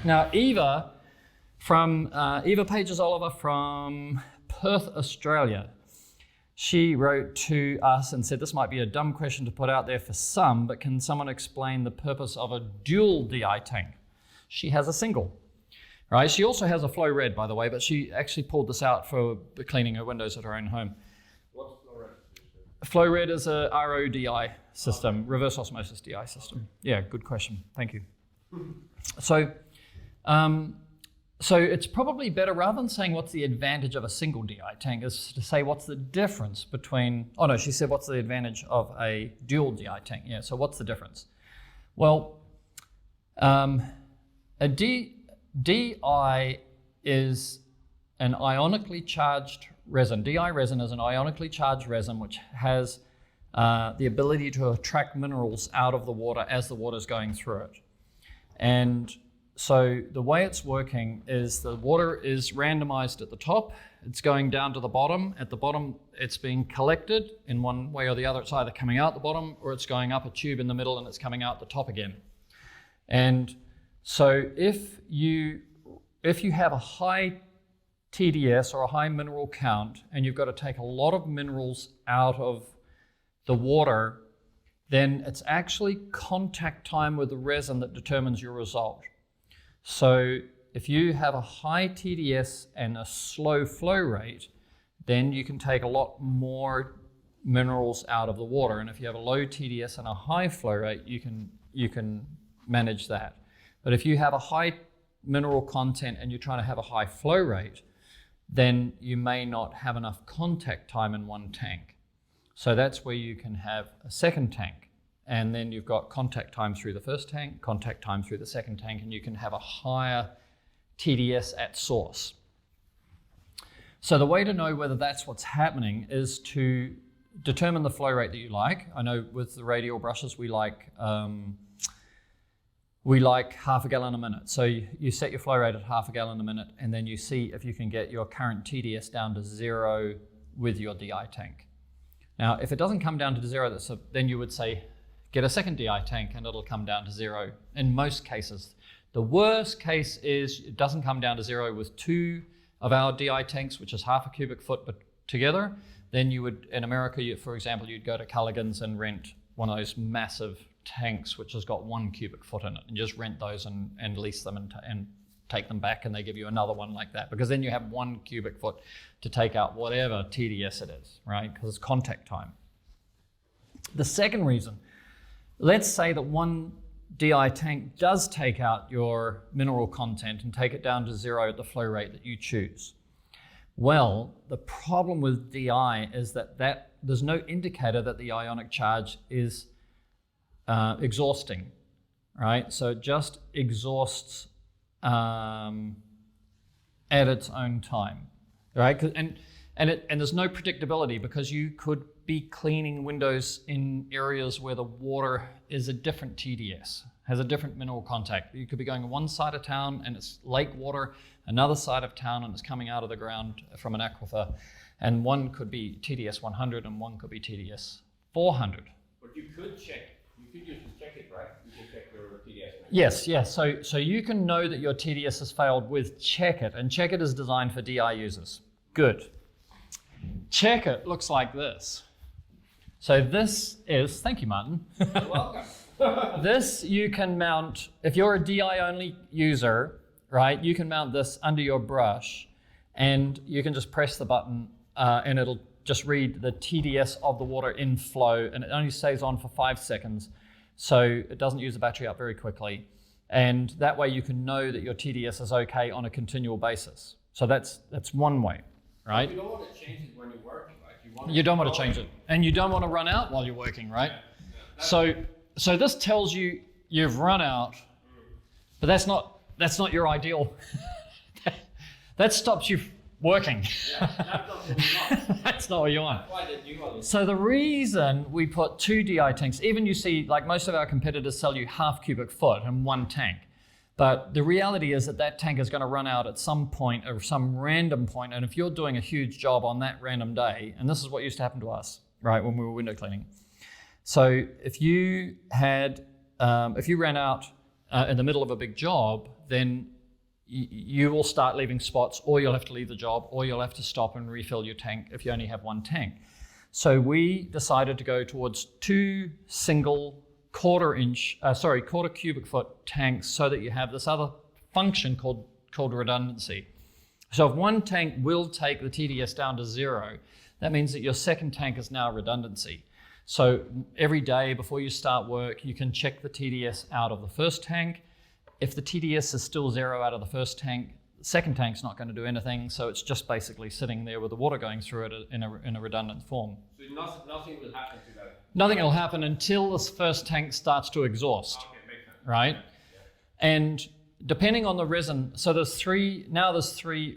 Now, Eva Pages-Oliver from Perth, Australia. She wrote to us and said, this might be a dumb question to put out there for some, but can someone explain the purpose of a dual DI tank? She has a single, right? She also has a Flow Red, by the way, but she actually pulled this out for cleaning her windows at her own home. What's Flow Red? Flow Red is a RODI system, reverse osmosis DI system. Yeah, good question. Thank you. So it's probably better, rather than saying what's the advantage of a single DI tank, is to say what's the difference between, oh no, she said what's the advantage of a dual DI tank. Yeah, so what's the difference? Well, a DI is an ionically charged resin. DI resin is an ionically charged resin which has the ability to attract minerals out of the water as the water is going through it. And so the way it's working is the water is randomized at the top, it's going down to the bottom. At the bottom, it's being collected in one way or the other. It's either coming out the bottom or it's going up a tube in the middle and it's coming out the top again. And so if you have a high TDS or a high mineral count and you've got to take a lot of minerals out of the water, then it's actually contact time with the resin that determines your result. So if you have a high TDS and a slow flow rate, then you can take a lot more minerals out of the water. And if you have a low TDS and a high flow rate, you can manage that. But if you have a high mineral content and you're trying to have a high flow rate, then you may not have enough contact time in one tank. So that's where you can have a second tank. And then you've got contact time through the first tank, contact time through the second tank, and you can have a higher TDS at source. So the way to know whether that's what's happening is to determine the flow rate that you like. I know with the radial brushes, we like half a gallon a minute. So you set your flow rate at half a gallon a minute, and then you see if you can get your current TDS down to 0 with your DI tank. Now, if it doesn't come down to 0, then you would say, get a second DI tank and it'll come down to 0 in most cases. The worst case is it doesn't come down to 0 with 2 of our DI tanks, which is half a cubic foot but together. Then you would, in America, for example, you'd go to Culligan's and rent one of those massive tanks which has got 1 cubic foot in it, and just rent those and lease them and take them back, and they give you another one like that, because then you have 1 cubic foot to take out whatever TDS it is, right? Because it's contact time. The second reason, let's say that one DI tank does take out your mineral content and take it down to 0 at the flow rate that you choose. Well, the problem with DI is that there's no indicator that the ionic charge is exhausting, right? So it just exhausts at its own time, right? And there's no predictability, because you could be cleaning windows in areas where the water is a different TDS, has a different mineral contact. You could be going one side of town and it's lake water, another side of town and it's coming out of the ground from an aquifer, and one could be TDS 100 and one could be TDS 400. But you could check. You could use check it, right? You can check your TDS. Yes. So you can know that your TDS has failed with Check It, and Check It is designed for DI users. Good. Check It looks like this. So this is, thank you, Martin. You're welcome. This you can mount, if you're a DI only user, right, you can mount this under your brush and you can just press the button and it'll just read the TDS of the water in flow, and it only stays on for 5 seconds. So it doesn't use the battery up very quickly. And that way you can know that your TDS is okay on a continual basis. So that's one way, right? You don't want to change it when you're working, right? You don't want to change it. And you don't want to run out while you're working, right? Yeah. So this tells you you've run out, but that's not your ideal. That stops you working. Yeah, that's not what you want. Why did you want it? So the reason we put 2 DI tanks, even you see, like most of our competitors sell you half cubic foot in one tank. But the reality is that tank is going to run out at some point, or some random point. And if you're doing a huge job on that random day, and this is what used to happen to us, right, when we were window cleaning. So if you ran out in the middle of a big job, then you will start leaving spots, or you'll have to leave the job, or you'll have to stop and refill your tank if you only have one tank. So we decided to go towards 2 single quarter cubic foot tanks so that you have this other function called redundancy. So if one tank will take the TDS down to 0, that means that your second tank is now redundancy. So every day before you start work, you can check the TDS out of the first tank. If the TDS is still 0 out of the first tank, the second tank's not going to do anything, so it's just basically sitting there with the water going through it in a redundant form. So nothing will happen to that? Nothing will happen until this first tank starts to exhaust, Okay, makes sense. right? Yeah. And depending on the resin, so there's three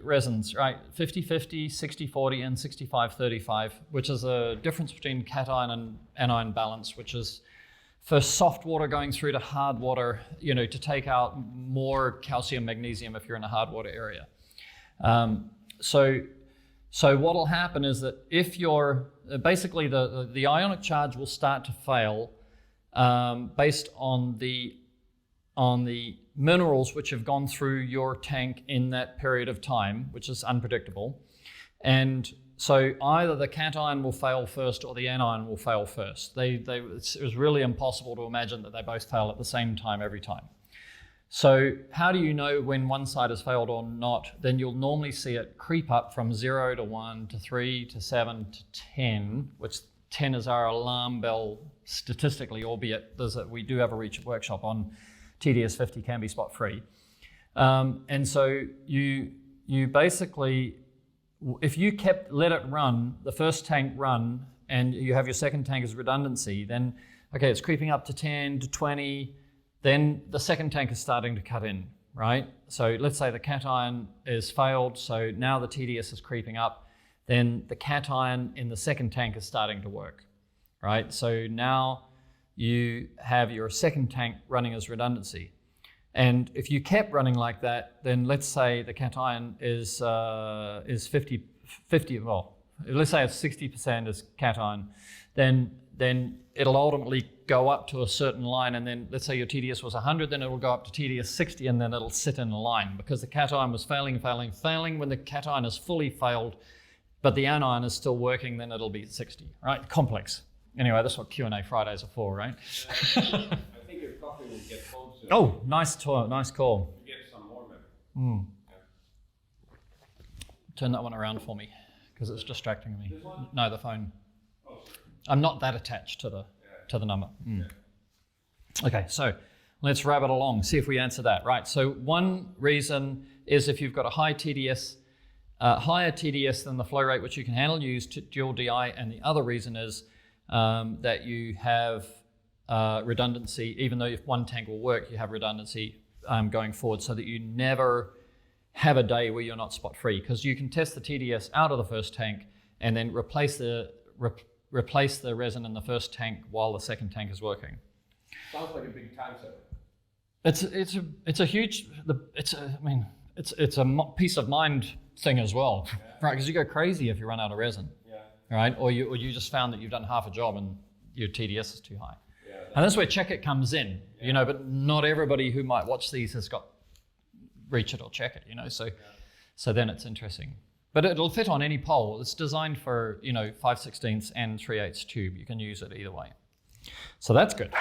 resins, right? 50-50, 60-40, and 65-35, which is a difference between cation and anion balance, which is for soft water going through to hard water, to take out more calcium, magnesium if you're in a hard water area. So what will happen is that if you're, basically the ionic charge will start to fail based on the minerals which have gone through your tank in that period of time, which is unpredictable. And so either the cation will fail first or the anion will fail first. It was really impossible to imagine that they both fail at the same time every time. So how do you know when one side has failed or not? Then you'll normally see it creep up from 0 to 1 to 3 to 7 to 10, which 10 is our alarm bell statistically, albeit we do have a reach workshop on TDS 50 can be spot free. And so you basically, if you let it run, the first tank run, and you have your second tank as redundancy, then, okay, it's creeping up to 10 to 20, then the second tank is starting to cut in, right? So let's say the cation is failed, so now the TDS is creeping up, then the cation in the second tank is starting to work, right? So now you have your second tank running as redundancy. And if you kept running like that, then let's say the cation is 50, well, let's say it's 60% is cation, then it'll ultimately go up to a certain line, and then let's say your TDS was 100, then it'll go up to TDS 60, and then it'll sit in a line because the cation was failing. When the cation is fully failed, but the anion is still working, then it'll be 60, right? Complex. Anyway, that's what Q&A Fridays are for, right? I think your coffee will get cold soon. Oh, nice call. You get some more maybe. Turn that one around for me, because it's distracting me. This one? No, the phone. Oh, sorry. I'm not that attached to the number. Okay, so let's wrap it along, see if we answer that. Right, so one reason is if you've got a high TDS, higher TDS than the flow rate which you can handle, use dual DI, and the other reason is that you have redundancy. Even though if one tank will work, you have redundancy going forward, so that you never have a day where you're not spot free, because you can test the TDS out of the first tank and then replace the resin in the first tank while the second tank is working. Sounds like a big time saver. It's a huge, it's a peace of mind thing as well, right? Because you go crazy if you run out of resin, right? Or you just found that you've done half a job and your TDS is too high. And that's where Check It comes in, but not everybody who might watch these has got Reach It or Check It, so then it's interesting. But it'll fit on any pole. It's designed for, 5/16 and 3/8 tube. You can use it either way. So that's good.